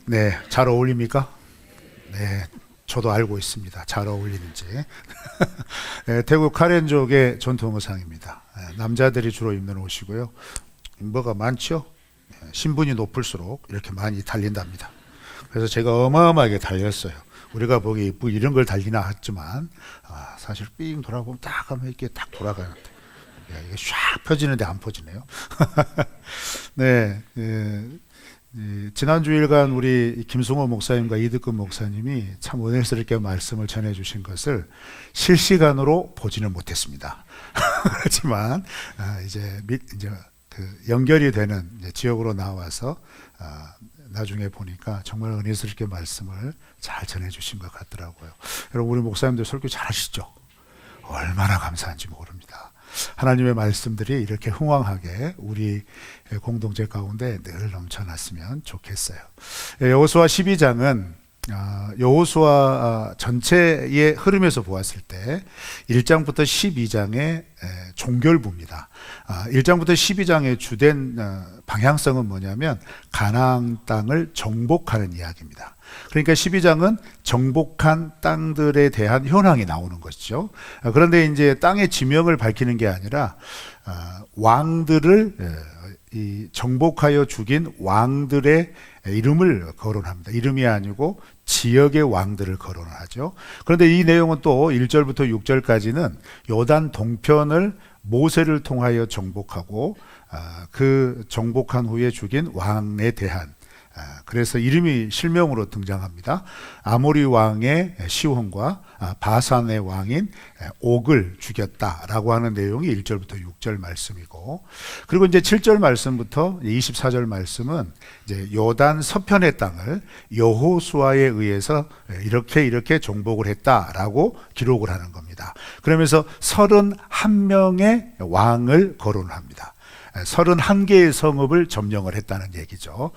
네, 잘 어울립니까? 네, 저도 알고 있습니다. 잘 어울리는지. 네, 태국 카렌족의 전통 의상입니다. 네, 남자들이 주로 입는 옷이고요. 뭐가 많죠? 네, 신분이 높을수록 이렇게 많이 달린답니다. 그래서 제가 어마어마하게 달렸어요. 우리가 보기 뭐 이런 걸 달리나 했지만 사실 삥 돌아보면 딱 하면 이렇게 딱 돌아가는데 이게 샥 펴지는데 안 펴지네요. 네, 지난 주일간 우리 김승호 목사님과 이득근 목사님이 참 은혜스럽게 말씀을 전해주신 것을 실시간으로 보지는 못했습니다. 그렇지만 이제 그 연결이 되는 지역으로 나와서 나중에 보니까 정말 은혜스럽게 말씀을 잘 전해주신 것 같더라고요. 여러분, 우리 목사님들 설교 잘하시죠? 얼마나 감사한지 모릅니다. 하나님의 말씀들이 이렇게 흥왕하게 우리 공동체 가운데 늘 넘쳐났으면 좋겠어요. 여호수아 12장은 여호수아 전체의 흐름에서 보았을 때 1장부터 12장의 종결부입니다. 1장부터 12장의 주된 방향성은 뭐냐면 가나안 땅을 정복하는 이야기입니다. 그러니까 12장은 정복한 땅들에 대한 현황이 나오는 것이죠. 그런데 이제 땅의 지명을 밝히는 게 아니라 왕들을 정복하여 죽인 왕들의 이름을 거론합니다. 이름이 아니고 지역의 왕들을 거론하죠. 그런데 이 내용은 또 1절부터 6절까지는 요단 동편을 모세를 통하여 정복하고 그 정복한 후에 죽인 왕에 대한 그래서 이름이 실명으로 등장합니다. 아모리 왕의 시혼과 바산의 왕인 옥을 죽였다라고 하는 내용이 1절부터 6절 말씀이고, 그리고 이제 7절 말씀부터 24절 말씀은 이제 요단 서편의 땅을 여호수아에 의해서 이렇게 정복을 했다라고 기록을 하는 겁니다. 그러면서 31명의 왕을 거론합니다. 31개의 성읍을 점령을 했다는 얘기죠.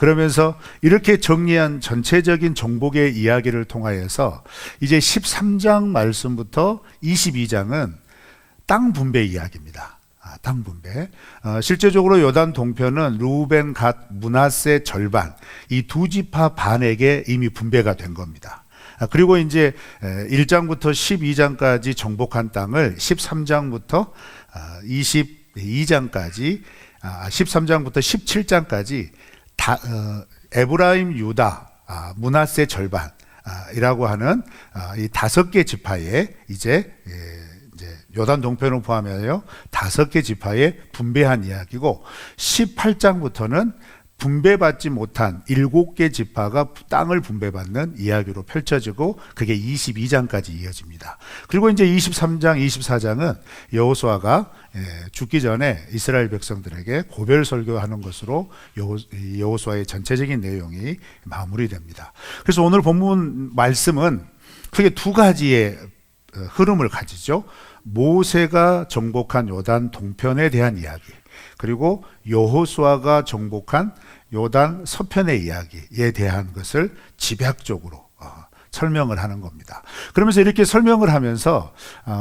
그러면서 이렇게 정리한 전체적인 정복의 이야기를 통하여서 이제 13장 말씀부터 22장은 땅 분배 이야기입니다. 땅 분배. 실제적으로 요단 동편은 루벤, 갓, 므낫세 절반, 이 두 지파 반에게 이미 분배가 된 겁니다. 그리고 이제 1장부터 12장까지 정복한 땅을 13장부터 22장까지 13장부터 17장까지 에브라임, 유다, 므낫세 절반이라고 하는 이 5개 지파에 이제 요단 동편을 포함하여 5개 지파에 분배한 이야기고, 18장부터는 분배받지 못한 7개 지파가 땅을 분배받는 이야기로 펼쳐지고 그게 22장까지 이어집니다. 그리고 이제 23장, 24장은 여호수아가 죽기 전에 이스라엘 백성들에게 고별 설교하는 것으로 여호수아의 전체적인 내용이 마무리됩니다. 그래서 오늘 본문 말씀은 크게 두 가지의 흐름을 가지죠. 모세가 정복한 요단 동편에 대한 이야기, 그리고 여호수아가 정복한 요단 서편의 이야기에 대한 것을 집약적으로 설명을 하는 겁니다. 그러면서 이렇게 설명을 하면서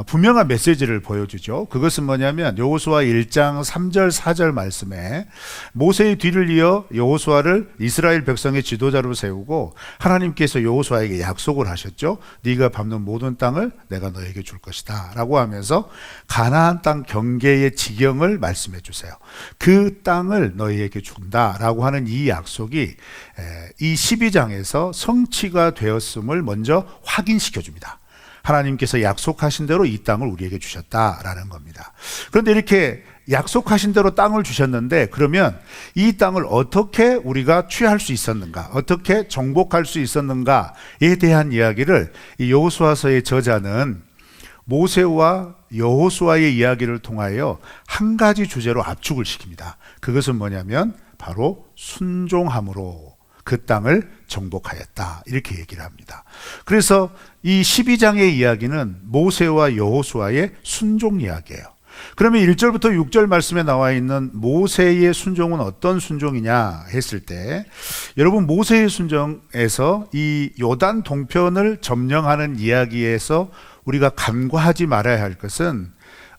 분명한 메시지를 보여주죠. 그것은 뭐냐면 여호수아 1장 3절 4절 말씀에 모세의 뒤를 이어 여호수아를 이스라엘 백성의 지도자로 세우고 하나님께서 여호수아에게 약속을 하셨죠. 네가 밟는 모든 땅을 내가 너에게 줄 것이다 라고 하면서 가나안 땅 경계의 지경을 말씀해 주세요. 그 땅을 너희에게 준다 라고 하는 이 약속이 이 12장에서 성취가 되었음을 먼저 확인시켜 줍니다. 하나님께서 약속하신 대로 이 땅을 우리에게 주셨다라는 겁니다. 그런데 이렇게 약속하신 대로 땅을 주셨는데, 그러면 이 땅을 어떻게 우리가 취할 수 있었는가, 어떻게 정복할 수 있었는가에 대한 이야기를 이 여호수아서의 저자는 모세와 여호수아의 이야기를 통하여 한 가지 주제로 압축을 시킵니다. 그것은 뭐냐면 바로 순종함으로 그 땅을 정복하였다, 이렇게 얘기를 합니다. 그래서 이 12장의 이야기는 모세와 여호수아의 순종 이야기예요. 그러면 1절부터 6절 말씀에 나와 있는 모세의 순종은 어떤 순종이냐 했을 때, 여러분, 모세의 순종에서 이 요단 동편을 점령하는 이야기에서 우리가 간과하지 말아야 할 것은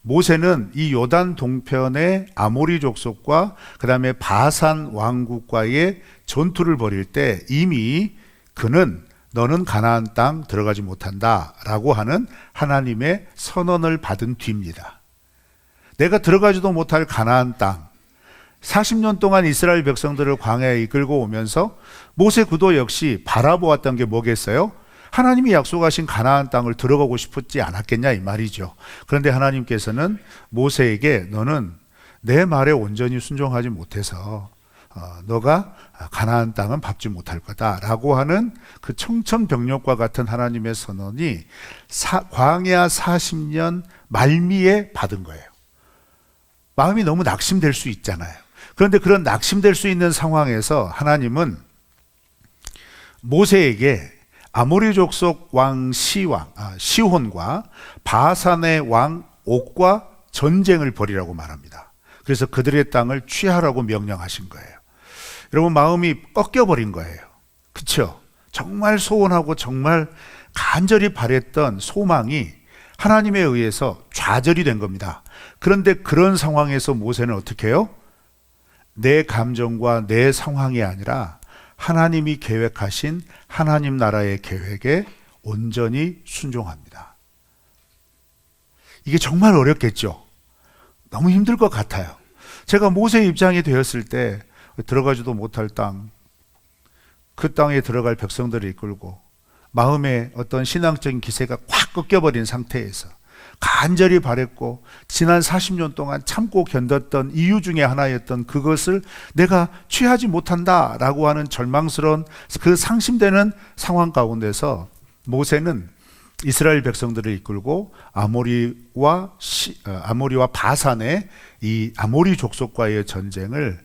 모세는 이 요단 동편의 아모리 족속과 그 다음에 바산 왕국과의 전투를 벌일 때 이미 그는 너는 가나안 땅 들어가지 못한다 라고 하는 하나님의 선언을 받은 뒤입니다. 내가 들어가지도 못할 가나안 땅, 40년 동안 이스라엘 백성들을 광야에 이끌고 오면서 모세 구도 역시 바라보았던 게 뭐겠어요? 하나님이 약속하신 가나안 땅을 들어가고 싶었지 않았겠냐 이 말이죠. 그런데 하나님께서는 모세에게 너는 내 말에 온전히 순종하지 못해서 너가 가나안 땅은 밟지 못할 거다라고 하는 그 청천벽력과 같은 하나님의 선언이 광야 40년 말미에 받은 거예요. 마음이 너무 낙심될 수 있잖아요. 그런데 그런 낙심될 수 있는 상황에서 하나님은 모세에게 아모리 족속 왕 시혼과 바산의 왕 옥과 전쟁을 벌이라고 말합니다. 그래서 그들의 땅을 취하라고 명령하신 거예요. 여러분, 마음이 꺾여버린 거예요. 그렇죠? 정말 소원하고 정말 간절히 바랬던 소망이 하나님에 의해서 좌절이 된 겁니다. 그런데 그런 상황에서 모세는 어떻게 해요? 내 감정과 내 상황이 아니라 하나님이 계획하신 하나님 나라의 계획에 온전히 순종합니다. 이게 정말 어렵겠죠? 너무 힘들 것 같아요. 제가 모세의 입장이 되었을 때 들어가지도 못할 땅, 그 땅에 들어갈 백성들을 이끌고 마음에 어떤 신앙적인 기세가 확 꺾여버린 상태에서 간절히 바랬고 지난 40년 동안 참고 견뎠던 이유 중에 하나였던 그것을 내가 취하지 못한다라고 하는 절망스러운 그 상심되는 상황 가운데서 모세는 이스라엘 백성들을 이끌고 아모리와 바산의 이 아모리 족속과의 전쟁을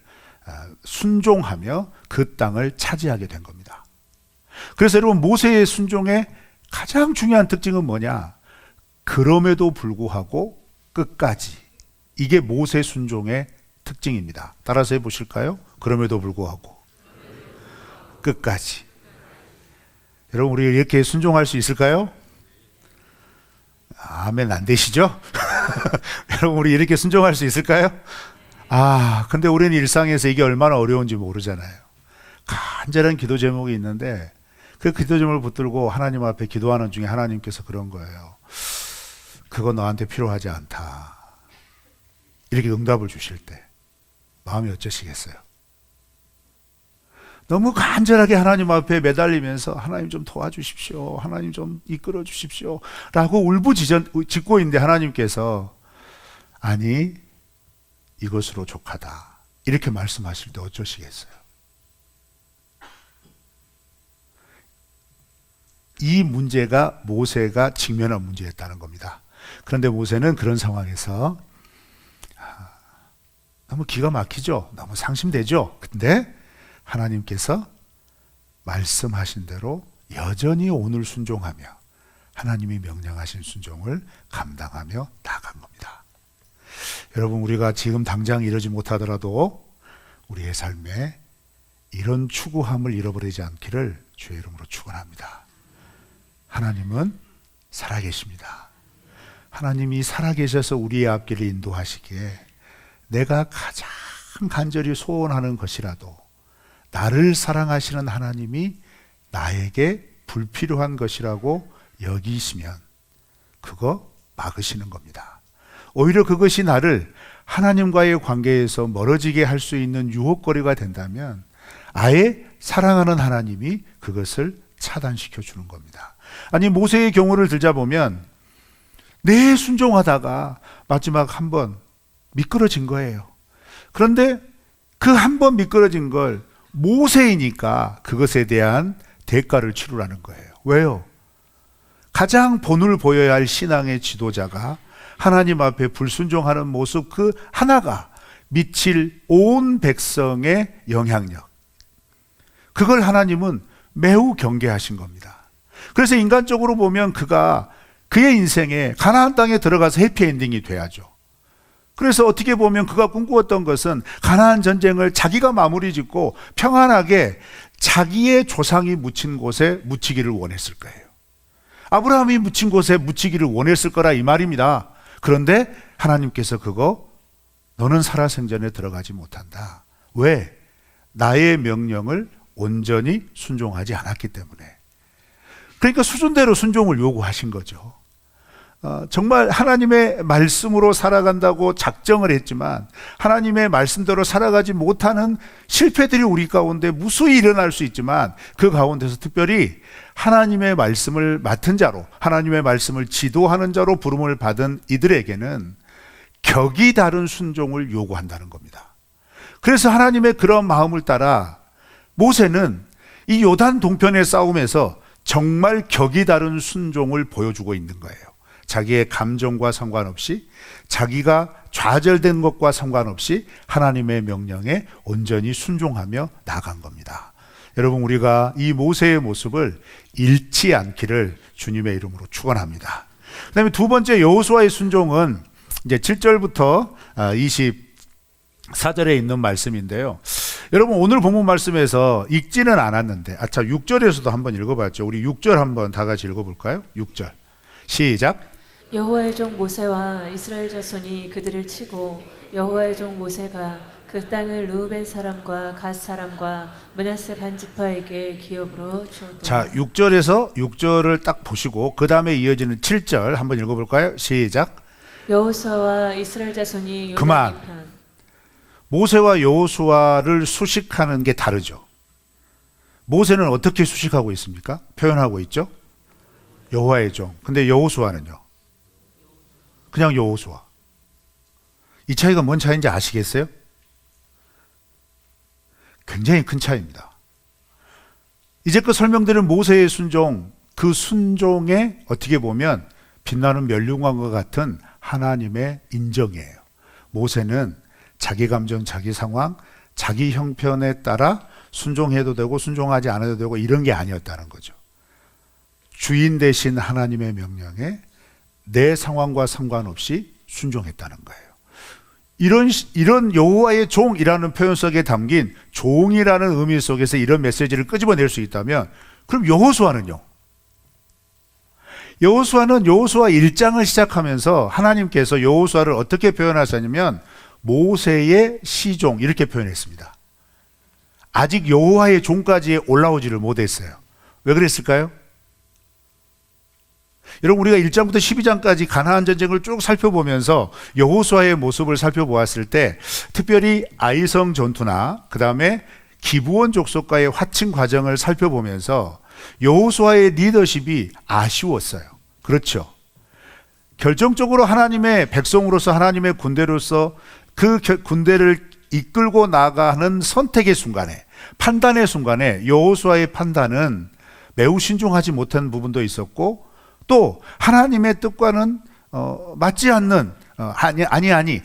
순종하며 그 땅을 차지하게 된 겁니다. 그래서 여러분, 모세의 순종의 가장 중요한 특징은 뭐냐? 그럼에도 불구하고 끝까지. 이게 모세 순종의 특징입니다. 따라서 해보실까요? 그럼에도 불구하고 끝까지. 여러분, 우리 이렇게 순종할 수 있을까요? 아멘 안 되시죠? 여러분, 우리 이렇게 순종할 수 있을까요? 근데 우리는 일상에서 이게 얼마나 어려운지 모르잖아요. 간절한 기도 제목이 있는데 그 기도 제목을 붙들고 하나님 앞에 기도하는 중에 하나님께서 그런 거예요. 그거 너한테 필요하지 않다. 이렇게 응답을 주실 때 마음이 어쩌시겠어요? 너무 간절하게 하나님 앞에 매달리면서 하나님 좀 도와주십시오. 하나님 좀 이끌어 주십시오. 라고 울부짖고 있는데 하나님께서 아니, 이것으로 족하다. 이렇게 말씀하실 때 어쩌시겠어요? 이 문제가 모세가 직면한 문제였다는 겁니다. 그런데 모세는 그런 상황에서 너무 기가 막히죠? 너무 상심되죠? 근데 하나님께서 말씀하신 대로 여전히 오늘 순종하며 하나님이 명령하신 순종을 감당하며 나간 겁니다. 여러분, 우리가 지금 당장 이러지 못하더라도 우리의 삶에 이런 추구함을 잃어버리지 않기를 주의 이름으로 축원합니다. 하나님은 살아계십니다. 하나님이 살아계셔서 우리의 앞길을 인도하시기에 내가 가장 간절히 소원하는 것이라도 나를 사랑하시는 하나님이 나에게 불필요한 것이라고 여기시면 그거 막으시는 겁니다. 오히려 그것이 나를 하나님과의 관계에서 멀어지게 할 수 있는 유혹거리가 된다면 아예 사랑하는 하나님이 그것을 차단시켜 주는 겁니다. 아니, 모세의 경우를 들자 보면 네, 순종하다가 마지막 한 번 미끄러진 거예요. 그런데 그 한 번 미끄러진 걸 모세이니까 그것에 대한 대가를 치르라는 거예요. 왜요? 가장 본을 보여야 할 신앙의 지도자가 하나님 앞에 불순종하는 모습 그 하나가 미칠 온 백성의 영향력, 그걸 하나님은 매우 경계하신 겁니다. 그래서 인간적으로 보면 그의 인생에 가나안 땅에 들어가서 해피엔딩이 돼야죠. 그래서 어떻게 보면 그가 꿈꾸었던 것은 가나안 전쟁을 자기가 마무리 짓고 평안하게 자기의 조상이 묻힌 곳에 묻히기를 원했을 거예요. 아브라함이 묻힌 곳에 묻히기를 원했을 거라 이 말입니다. 그런데 하나님께서 너는 살아생전에 들어가지 못한다. 왜? 나의 명령을 온전히 순종하지 않았기 때문에. 그러니까 수준대로 순종을 요구하신 거죠. 정말 하나님의 말씀으로 살아간다고 작정을 했지만 하나님의 말씀대로 살아가지 못하는 실패들이 우리 가운데 무수히 일어날 수 있지만 그 가운데서 특별히 하나님의 말씀을 맡은 자로, 하나님의 말씀을 지도하는 자로 부름을 받은 이들에게는 격이 다른 순종을 요구한다는 겁니다. 그래서 하나님의 그런 마음을 따라 모세는 이 요단 동편의 싸움에서 정말 격이 다른 순종을 보여주고 있는 거예요. 자기의 감정과 상관없이, 자기가 좌절된 것과 상관없이 하나님의 명령에 온전히 순종하며 나간 겁니다. 여러분, 우리가 이 모세의 모습을 잃지 않기를 주님의 이름으로 축원합니다. 그 다음에 두 번째 여호수아의 순종은 이제 7절부터 24절에 있는 말씀인데요. 여러분, 오늘 본문 말씀에서 읽지는 않았는데, 6절에서도 한번 읽어봤죠. 우리 6절 한번 다 같이 읽어볼까요? 6절 시작. 여호와의 종 모세와 이스라엘 자손이 그들을 치고 여호와의 종 모세가 그 땅을 르우벤 사람과 갓 사람과 므낫세 반 지파에게 기업으로 주었더라. 자, 6절을 딱 보시고 그 다음에 이어지는 7절 한번 읽어볼까요? 시작. 여호수아와 이스라엘 자손이 그만. 요단편. 모세와 여호수아를 수식하는 게 다르죠. 모세는 어떻게 수식하고 있습니까? 표현하고 있죠. 여호와의 종. 근데 여호수아는요? 그냥 여호수아. 이 차이가 뭔 차이인지 아시겠어요? 굉장히 큰 차이입니다. 이제껏 설명드린 모세의 순종, 그 순종에 어떻게 보면 빛나는 면류관과 같은 하나님의 인정이에요. 모세는 자기 감정, 자기 상황, 자기 형편에 따라 순종해도 되고 순종하지 않아도 되고 이런 게 아니었다는 거죠. 주인 되신 하나님의 명령에 내 상황과 상관없이 순종했다는 거예요. 이런 여호와의 종이라는 표현 속에 담긴 종이라는 의미 속에서 이런 메시지를 끄집어낼 수 있다면, 그럼 여호수아는요? 여호수아 1장을 시작하면서 하나님께서 여호수아를 어떻게 표현하셨냐면 모세의 시종 이렇게 표현했습니다. 아직 여호와의 종까지 올라오지를 못했어요. 왜 그랬을까요? 여러분, 우리가 1장부터 12장까지 가나안 전쟁을 쭉 살펴보면서 여호수아의 모습을 살펴보았을 때 특별히 아이성 전투나 그 다음에 기브온 족속과의 화친 과정을 살펴보면서 여호수아의 리더십이 아쉬웠어요. 그렇죠. 결정적으로 하나님의 백성으로서, 하나님의 군대로서 그 군대를 이끌고 나가는 선택의 순간에, 판단의 순간에 여호수아의 판단은 매우 신중하지 못한 부분도 있었고, 또 하나님의 뜻과는 맞지 않는,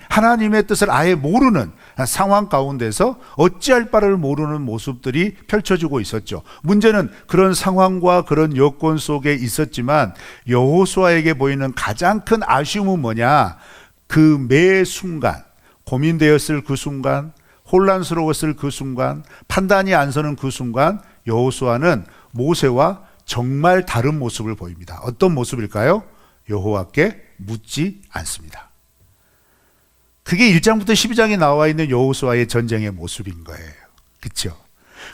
하나님의 뜻을 아예 모르는 상황 가운데서 어찌할 바를 모르는 모습들이 펼쳐지고 있었죠. 문제는 그런 상황과 그런 여건 속에 있었지만 여호수아에게 보이는 가장 큰 아쉬움은 뭐냐? 그 매 순간, 고민되었을 그 순간, 혼란스러웠을 그 순간, 판단이 안 서는 그 순간 여호수아는 모세와 정말 다른 모습을 보입니다. 어떤 모습일까요? 여호와께 묻지 않습니다. 그게 1장부터 12장에 나와 있는 여호수아의 전쟁의 모습인 거예요. 그렇죠?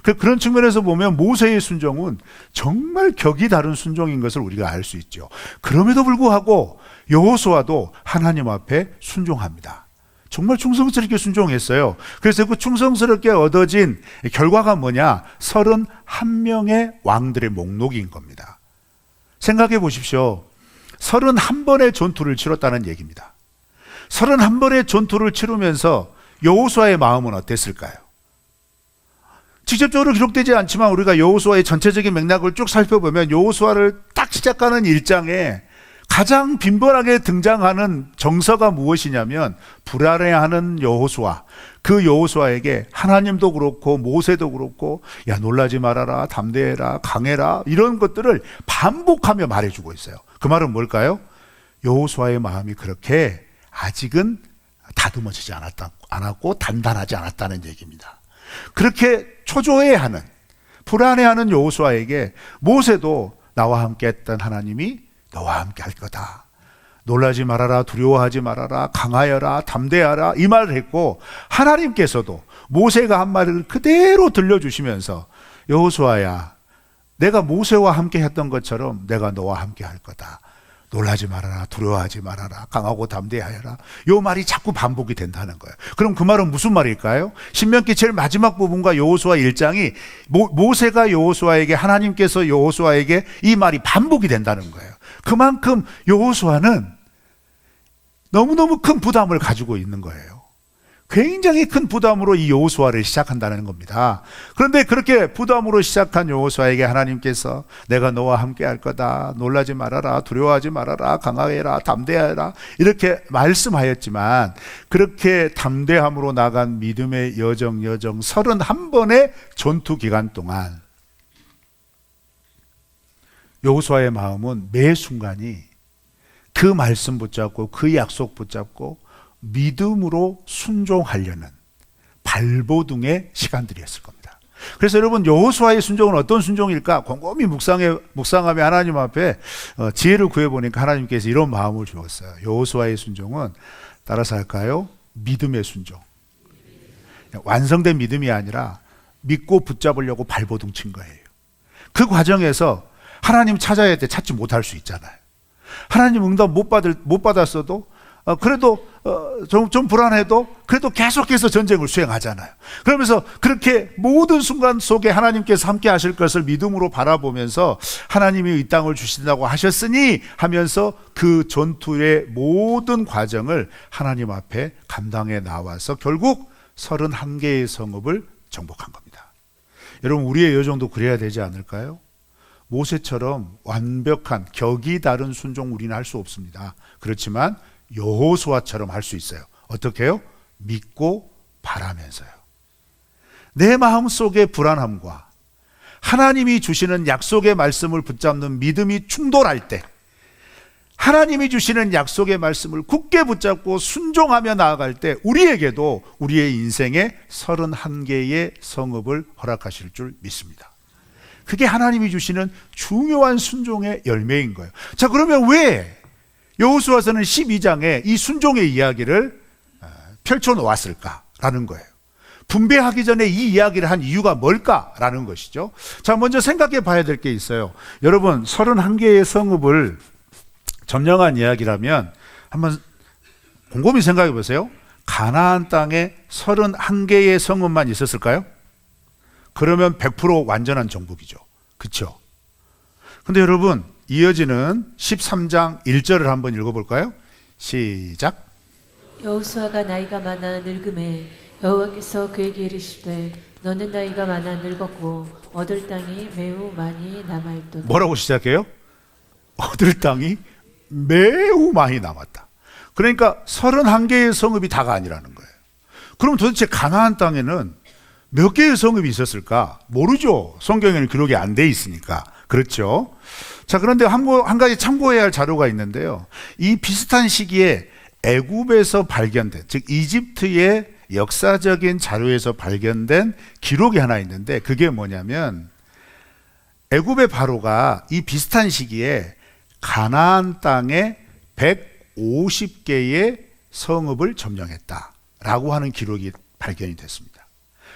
그런 측면에서 보면 모세의 순종은 정말 격이 다른 순종인 것을 우리가 알 수 있죠. 그럼에도 불구하고 여호수아도 하나님 앞에 순종합니다. 정말 충성스럽게 순종했어요. 그래서 그 충성스럽게 얻어진 결과가 뭐냐? 31명의 왕들의 목록인 겁니다. 생각해 보십시오. 31번의 전투를 치렀다는 얘기입니다. 31번의 전투를 치르면서 여호수아의 마음은 어땠을까요? 직접적으로 기록되지 않지만 우리가 여호수아의 전체적인 맥락을 쭉 살펴보면 여호수아를 딱 시작하는 1장에 가장 빈번하게 등장하는 정서가 무엇이냐면 불안해하는 여호수아, 그 여호수아에게 하나님도 그렇고 모세도 그렇고 야 놀라지 말아라, 담대해라, 강해라 이런 것들을 반복하며 말해주고 있어요. 그 말은 뭘까요? 여호수아의 마음이 그렇게 아직은 다듬어지지 않았고 단단하지 않았다는 얘기입니다. 그렇게 초조해하는, 불안해하는 여호수아에게 모세도 나와 함께 했던 하나님이 너와 함께 할 거다. 놀라지 말아라, 두려워하지 말아라, 강하여라, 담대하라 이 말을 했고, 하나님께서도 모세가 한 말을 그대로 들려주시면서 여호수아야, 내가 모세와 함께 했던 것처럼 내가 너와 함께 할 거다. 놀라지 말아라, 두려워하지 말아라, 강하고 담대하여라. 이 말이 자꾸 반복이 된다는 거예요. 그럼 그 말은 무슨 말일까요? 신명기 제일 마지막 부분과 여호수아 1장이 모세가 여호수아에게, 하나님께서 여호수아에게 이 말이 반복이 된다는 거예요. 그만큼 여호수아는 너무너무 큰 부담을 가지고 있는 거예요. 굉장히 큰 부담으로 이 여호수아를 시작한다는 겁니다. 그런데 그렇게 부담으로 시작한 여호수아에게 하나님께서 내가 너와 함께 할 거다, 놀라지 말아라, 두려워하지 말아라, 강하여라, 담대하여라 이렇게 말씀하였지만, 그렇게 담대함으로 나간 믿음의 여정 31번의 전투 기간 동안 여호수아의 마음은 매 순간이 그 말씀 붙잡고 그 약속 붙잡고 믿음으로 순종하려는 발버둥의 시간들이었을 겁니다. 그래서 여러분, 여호수아의 순종은 어떤 순종일까? 곰곰이 묵상하며 하나님 앞에 지혜를 구해보니까 하나님께서 이런 마음을 주었어요. 여호수아의 순종은 따라서 할까요? 믿음의 순종. 완성된 믿음이 아니라 믿고 붙잡으려고 발버둥 친 거예요. 그 과정에서 하나님 찾아야 돼 찾지 못할 수 있잖아요. 하나님 응답 못 받았어도 그래도 좀 불안해도 그래도 계속해서 전쟁을 수행하잖아요. 그러면서 그렇게 모든 순간 속에 하나님께서 함께 하실 것을 믿음으로 바라보면서 하나님이 이 땅을 주신다고 하셨으니 하면서 그 전투의 모든 과정을 하나님 앞에 감당해 나와서 결국 31개의 성읍을 정복한 겁니다. 여러분, 우리의 여정도 그래야 되지 않을까요? 모세처럼 완벽한 격이 다른 순종 우리는 할 수 없습니다. 그렇지만 여호수아처럼 할 수 있어요. 어떻게 해요? 믿고 바라면서요. 내 마음속의 불안함과 하나님이 주시는 약속의 말씀을 붙잡는 믿음이 충돌할 때, 하나님이 주시는 약속의 말씀을 굳게 붙잡고 순종하며 나아갈 때 우리에게도 우리의 인생에 31개의 성읍을 허락하실 줄 믿습니다. 그게 하나님이 주시는 중요한 순종의 열매인 거예요. 자, 그러면 왜 여호수아서는 12장에 이 순종의 이야기를 펼쳐놓았을까라는 거예요. 분배하기 전에 이 이야기를 한 이유가 뭘까라는 것이죠. 자, 먼저 생각해 봐야 될 게 있어요. 여러분, 31개의 성읍을 점령한 이야기라면 한번 곰곰이 생각해 보세요. 가나안 땅에 31개의 성읍만 있었을까요? 그러면 100% 완전한 정복이죠. 그렇죠? 근데 여러분, 이어지는 13장 1절을 한번 읽어볼까요? 시작. 여호수아가 나이가 많아 늙음에 여호와께서 그에게 이르시되 너는 나이가 많아 늙었고 얻을 땅이 매우 많이 남아있도다. 뭐라고 시작해요? 얻을 땅이 매우 많이 남았다. 그러니까 31개의 성읍이 다가 아니라는 거예요. 그럼 도대체 가나안 땅에는 몇 개의 성읍이 있었을까? 모르죠. 성경에는 기록이 안 돼 있으니까. 그렇죠. 자, 그런데 한 가지 참고해야 할 자료가 있는데요. 이 비슷한 시기에 애굽에서 발견된, 즉 이집트의 역사적인 자료에서 발견된 기록이 하나 있는데, 그게 뭐냐면 애굽의 바로가 이 비슷한 시기에 가나안 땅에 150개의 성읍을 점령했다라고 하는 기록이 발견이 됐습니다.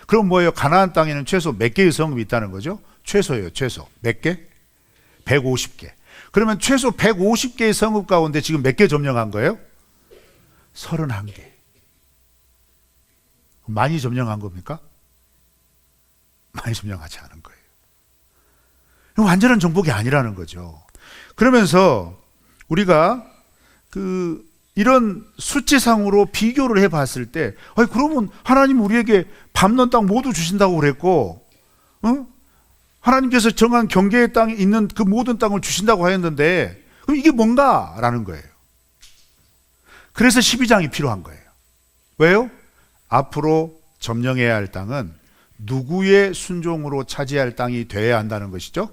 그럼 뭐예요? 가나안 땅에는 최소 몇 개의 성읍이 있다는 거죠? 최소예요. 최소. 몇 개? 150개. 그러면 최소 150개의 성읍 가운데 지금 몇 개 점령한 거예요? 31개. 많이 점령한 겁니까? 많이 점령하지 않은 거예요. 완전한 정복이 아니라는 거죠. 그러면서 우리가 이런 수치상으로 비교를 해봤을 때, 그러면 하나님 우리에게 밟는 땅 모두 주신다고 그랬고, 하나님께서 정한 경계의 땅에 있는 그 모든 땅을 주신다고 하였는데, 그럼 이게 뭔가라는 거예요. 그래서 12장이 필요한 거예요. 왜요? 앞으로 점령해야 할 땅은 누구의 순종으로 차지할 땅이 되어야 한다는 것이죠?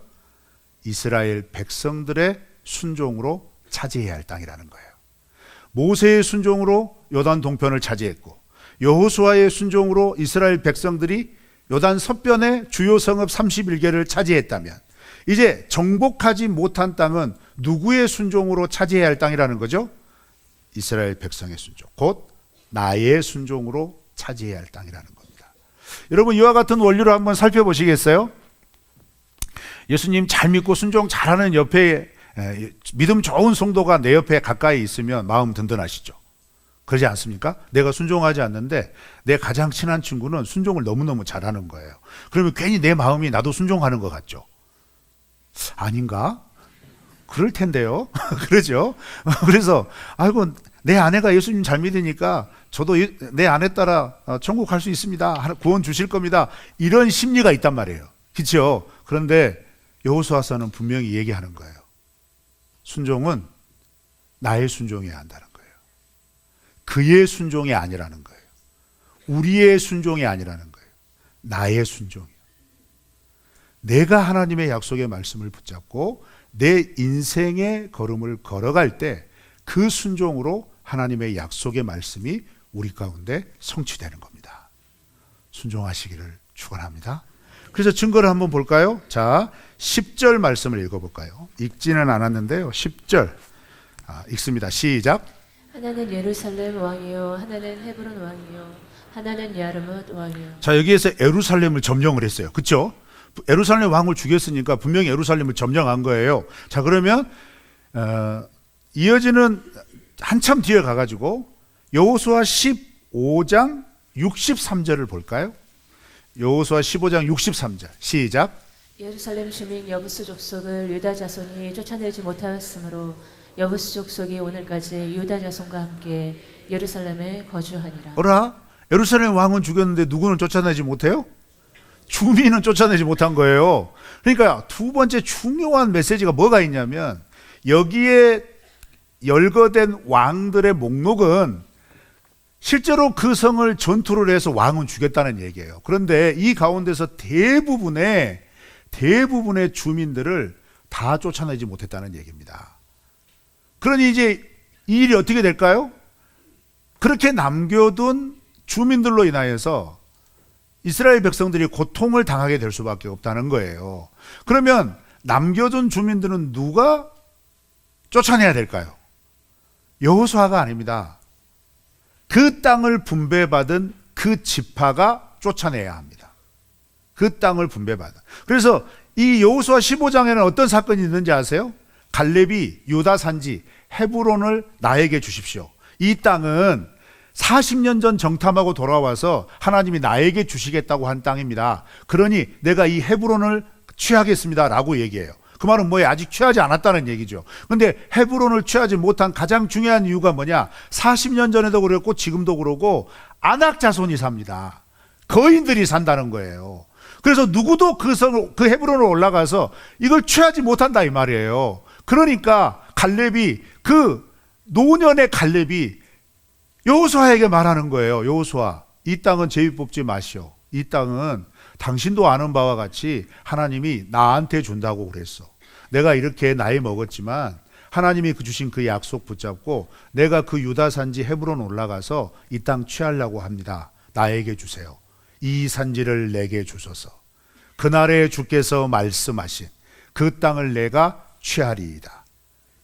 이스라엘 백성들의 순종으로 차지해야 할 땅이라는 거예요. 모세의 순종으로 요단 동편을 차지했고, 여호수아의 순종으로 이스라엘 백성들이 요단 서편의 주요 성읍 31개를 차지했다면, 이제 정복하지 못한 땅은 누구의 순종으로 차지해야 할 땅이라는 거죠? 이스라엘 백성의 순종, 곧 나의 순종으로 차지해야 할 땅이라는 겁니다. 여러분, 이와 같은 원리로 한번 살펴보시겠어요? 예수님 잘 믿고 순종 잘하는 옆에 믿음 좋은 성도가 내 옆에 가까이 있으면 마음 든든하시죠. 그러지 않습니까? 내가 순종하지 않는데 내 가장 친한 친구는 순종을 너무너무 잘하는 거예요. 그러면 괜히 내 마음이 나도 순종하는 것 같죠? 아닌가? 그럴 텐데요. 그러죠? 그래서 아이고, 내 아내가 예수님 잘 믿으니까 저도 내 아내 따라 천국 갈 수 있습니다. 구원 주실 겁니다. 이런 심리가 있단 말이에요. 그렇죠? 그런데 여호수아서는 분명히 얘기하는 거예요. 순종은 나의 순종이어야 한다는 거예요. 그의 순종이 아니라는 거예요. 우리의 순종이 아니라는 거예요. 나의 순종이요. 내가 하나님의 약속의 말씀을 붙잡고 내 인생의 걸음을 걸어갈 때 그 순종으로 하나님의 약속의 말씀이 우리 가운데 성취되는 겁니다. 순종하시기를 축원합니다. 그래서 증거를 한번 볼까요? 자, 10절 말씀을 읽어볼까요? 읽지는 않았는데요. 10절 읽습니다. 시작. 하나는 예루살렘 왕이요 하나는 헤브론 왕이요 하나는 야르뭇 왕이요. 자, 여기에서 예루살렘을 점령을 했어요. 그렇죠? 예루살렘 왕을 죽였으니까 분명히 예루살렘을 점령한 거예요. 자, 그러면 이어지는 한참 뒤에 가가지고 여호수아 15장 63절을 볼까요? 여호수아 15장 63절 시작. 예루살렘 주민 여부스 족속을 유다 자손이 쫓아내지 못하였으므로 여부스 족속이 오늘까지 유다 자손과 함께 예루살렘에 거주하니라. 어라? 예루살렘 왕은 죽였는데 누구는 쫓아내지 못해요? 주민은 쫓아내지 못한 거예요. 그러니까 두 번째 중요한 메시지가 뭐가 있냐면 여기에 열거된 왕들의 목록은 실제로 그 성을 전투를 해서 왕은 죽였다는 얘기예요. 그런데 이 가운데서 대부분의 주민들을 다 쫓아내지 못했다는 얘기입니다. 그러니 이제 이 일이 어떻게 될까요? 그렇게 남겨둔 주민들로 인하여서 이스라엘 백성들이 고통을 당하게 될 수밖에 없다는 거예요. 그러면 남겨둔 주민들은 누가 쫓아내야 될까요? 여호수아가 아닙니다. 그 땅을 분배받은 그 지파가 쫓아내야 합니다. 그 땅을 분배받은. 그래서 이 여호수아 15장에는 어떤 사건이 있는지 아세요? 갈렙이 유다 산지 헤브론을 나에게 주십시오. 이 땅은 40년 전 정탐하고 돌아와서 하나님이 나에게 주시겠다고 한 땅입니다. 그러니 내가 이 헤브론을 취하겠습니다 라고 얘기해요. 그 말은 뭐예요? 아직 취하지 않았다는 얘기죠. 그런데 헤브론을 취하지 못한 가장 중요한 이유가 뭐냐? 40년 전에도 그랬고 지금도 그러고 아낙 자손이 삽니다. 거인들이 산다는 거예요. 그래서 누구도 그 헤브론을 올라가서 이걸 취하지 못한다 이 말이에요. 그러니까 갈렙이 그 노년의 갈렙이 여호수아에게 말하는 거예요. 여호수아, 이 땅은 제비 뽑지 마시오. 이 땅은 당신도 아는 바와 같이 하나님이 나한테 준다고 그랬어. 내가 이렇게 나이 먹었지만 하나님이 주신 그 약속 붙잡고 내가 그 유다 산지 헤브론 올라가서 이 땅 취하려고 합니다. 나에게 주세요. 이 산지를 내게 주소서. 그날에 주께서 말씀하신 그 땅을 내가 취하리이다.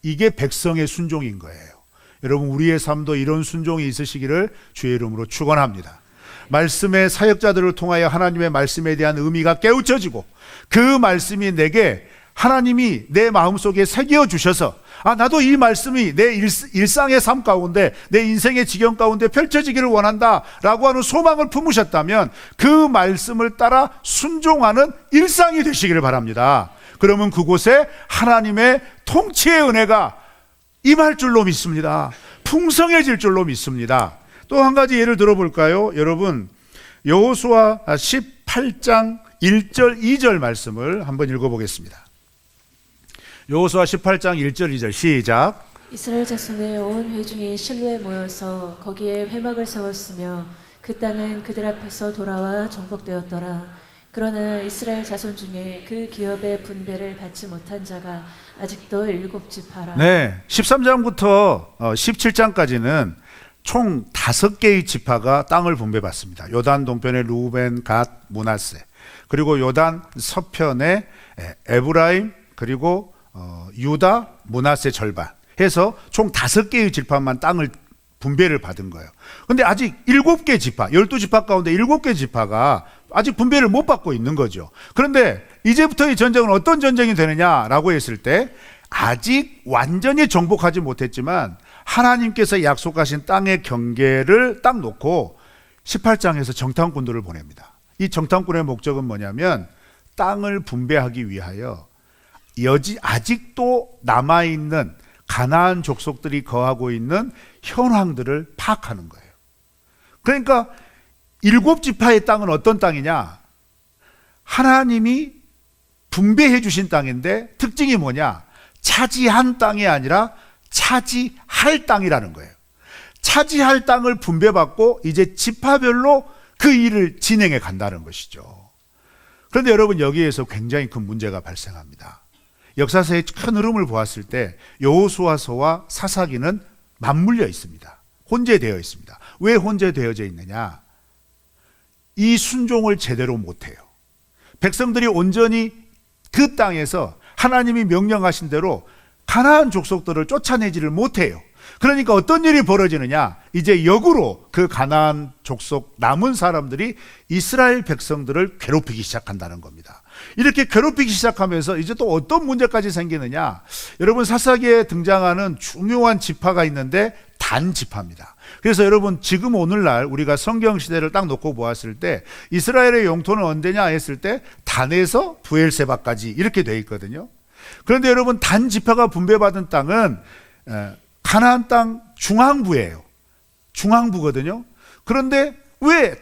이게 백성의 순종인 거예요. 여러분, 우리의 삶도 이런 순종이 있으시기를 주의 이름으로 축원합니다. 말씀의 사역자들을 통하여 하나님의 말씀에 대한 의미가 깨우쳐지고 그 말씀이 내게 하나님이 내 마음속에 새겨 주셔서 나도 이 말씀이 내 일상의 삶 가운데 내 인생의 지경 가운데 펼쳐지기를 원한다 라고 하는 소망을 품으셨다면 그 말씀을 따라 순종하는 일상이 되시기를 바랍니다. 그러면 그곳에 하나님의 통치의 은혜가 임할 줄로 믿습니다. 풍성해질 줄로 믿습니다. 또 한 가지 예를 들어볼까요? 여러분, 여호수아 18장 1절 2절 말씀을 한번 읽어보겠습니다. 여호수아 18장 1절 2절 시작. 이스라엘 자손의 온 회중이 실로에 모여서 거기에 회막을 세웠으며 그 땅은 그들 앞에서 돌아와 정복되었더라. 그러나 이스라엘 자손 중에 그 기업의 분배를 받지 못한 자가 아직도 7지파라. 네, 13장부터 17장까지는 총 5개의 지파가 땅을 분배받습니다. 요단 동편의 루벤, 갓, 므낫세, 그리고 요단 서편의 에브라임, 그리고 유다, 므낫세 절반, 해서 총 5개의 지파만 땅을 분배를 받은 거예요. 근데 아직 7개 지파, 12지파 가운데 7개 지파가 아직 분배를 못 받고 있는 거죠. 그런데 이제부터의 전쟁은 어떤 전쟁이 되느냐라고 했을 때 아직 완전히 정복하지 못했지만 하나님께서 약속하신 땅의 경계를 딱 놓고 18장에서 정탐꾼들을 보냅니다. 이 정탐꾼의 목적은 뭐냐면 땅을 분배하기 위하여 아직도 남아있는 가나안 족속들이 거하고 있는 현황들을 파악하는 거예요. 그러니까 7지파의 땅은 어떤 땅이냐? 하나님이 분배해 주신 땅인데 특징이 뭐냐? 차지한 땅이 아니라 차지할 땅이라는 거예요. 차지할 땅을 분배받고 이제 지파별로 그 일을 진행해 간다는 것이죠. 그런데 여러분, 여기에서 굉장히 큰 문제가 발생합니다. 역사서의 큰 흐름을 보았을 때 여호수아서와 사사기는 맞물려 있습니다. 혼재되어 있습니다. 왜 혼재되어져 있느냐? 이 순종을 제대로 못해요. 백성들이 온전히 그 땅에서 하나님이 명령하신 대로 가나안 족속들을 쫓아내지를 못해요. 그러니까 어떤 일이 벌어지느냐? 이제 역으로 그 가나안 족속 남은 사람들이 이스라엘 백성들을 괴롭히기 시작한다는 겁니다. 이렇게 괴롭히기 시작하면서 이제 또 어떤 문제까지 생기느냐? 여러분, 사사기에 등장하는 중요한 지파가 있는데 단 지파입니다. 그래서 여러분, 지금 오늘날 우리가 성경 시대를 딱 놓고 보았을 때 이스라엘의 영토는 언제냐 했을 때 단에서 브엘세바까지 이렇게 돼 있거든요. 그런데 여러분, 단 지파가 분배받은 땅은 가나안 땅 중앙부예요. 중앙부거든요. 그런데 왜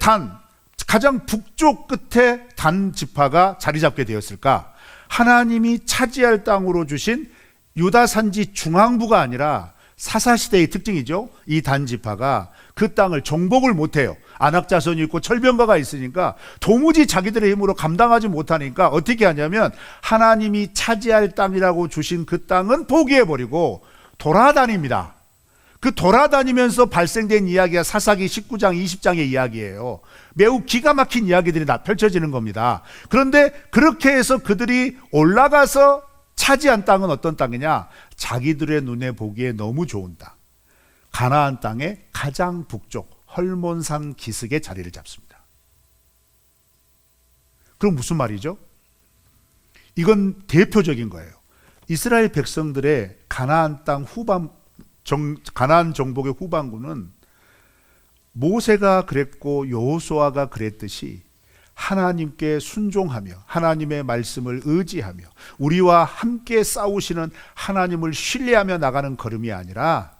가장 북쪽 끝에 단 지파가 자리 잡게 되었을까? 하나님이 차지할 땅으로 주신 유다 산지 중앙부가 아니라 사사시대의 특징이죠. 이 단 지파가 그 땅을 정복을 못해요. 안악자손이 있고 철병가가 있으니까 도무지 자기들의 힘으로 감당하지 못하니까 어떻게 하냐면 하나님이 차지할 땅이라고 주신 그 땅은 포기해버리고 돌아다닙니다. 그 돌아다니면서 발생된 이야기가 사사기 19장 20장의 이야기예요. 매우 기가 막힌 이야기들이 다 펼쳐지는 겁니다. 그런데 그렇게 해서 그들이 올라가서 차지한 땅은 어떤 땅이냐? 자기들의 눈에 보기에 너무 좋은 땅, 가나안 땅의 가장 북쪽 헐몬산 기슭에 자리를 잡습니다. 그럼 무슨 말이죠? 이건 대표적인 거예요. 이스라엘 백성들의 가나안 땅 가나안 정복의 후반부는 모세가 그랬고 여호수아가 그랬듯이 하나님께 순종하며 하나님의 말씀을 의지하며 우리와 함께 싸우시는 하나님을 신뢰하며 나가는 걸음이 아니라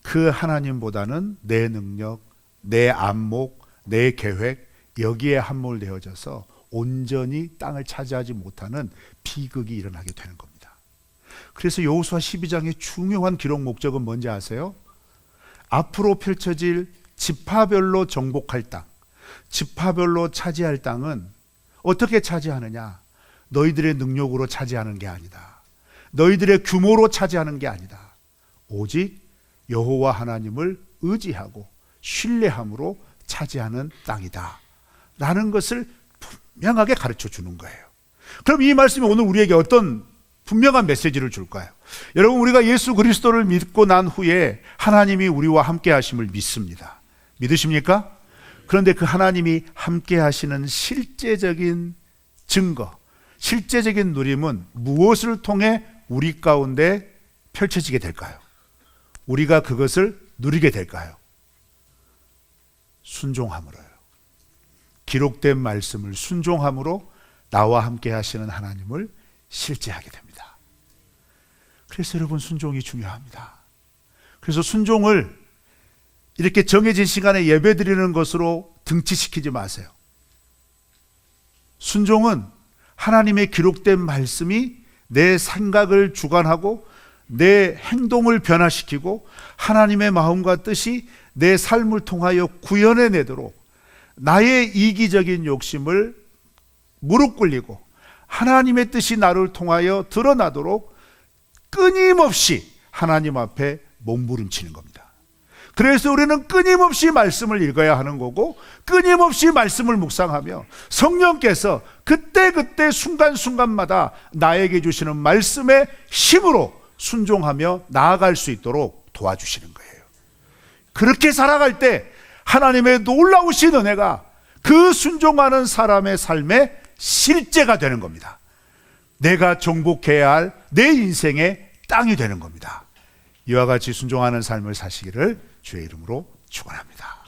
그 하나님보다는 내 능력, 내 안목, 내 계획 여기에 함몰되어져서 온전히 땅을 차지하지 못하는 비극이 일어나게 되는 겁니다. 그래서 여호수아 12장의 중요한 기록 목적은 뭔지 아세요? 앞으로 펼쳐질 지파별로 정복할 땅, 지파별로 차지할 땅은 어떻게 차지하느냐? 너희들의 능력으로 차지하는 게 아니다. 너희들의 규모로 차지하는 게 아니다. 오직 여호와 하나님을 의지하고 신뢰함으로 차지하는 땅이다 라는 것을 분명하게 가르쳐 주는 거예요. 그럼 이 말씀이 오늘 우리에게 어떤 분명한 메시지를 줄까요? 여러분, 우리가 예수 그리스도를 믿고 난 후에 하나님이 우리와 함께 하심을 믿습니다. 믿으십니까? 그런데 그 하나님이 함께 하시는 실제적인 증거, 실제적인 누림은 무엇을 통해 우리 가운데 펼쳐지게 될까요? 우리가 그것을 누리게 될까요? 순종함으로요. 기록된 말씀을 순종함으로 나와 함께 하시는 하나님을 실제하게 됩니다. 그래서 여러분, 순종이 중요합니다. 그래서 순종을 이렇게 정해진 시간에 예배드리는 것으로 등치시키지 마세요. 순종은 하나님의 기록된 말씀이 내 생각을 주관하고 내 행동을 변화시키고 하나님의 마음과 뜻이 내 삶을 통하여 구현해내도록 나의 이기적인 욕심을 무릎 꿇리고 하나님의 뜻이 나를 통하여 드러나도록 끊임없이 하나님 앞에 몸부림치는 겁니다. 그래서 우리는 끊임없이 말씀을 읽어야 하는 거고 끊임없이 말씀을 묵상하며 성령께서 그때그때 순간순간마다 나에게 주시는 말씀의 힘으로 순종하며 나아갈 수 있도록 도와주시는 거예요. 그렇게 살아갈 때 하나님의 놀라우신 은혜가 그 순종하는 사람의 삶의 실제가 되는 겁니다. 내가 정복해야 할 내 인생의 땅이 되는 겁니다. 이와 같이 순종하는 삶을 사시기를 주의 이름으로 축원합니다.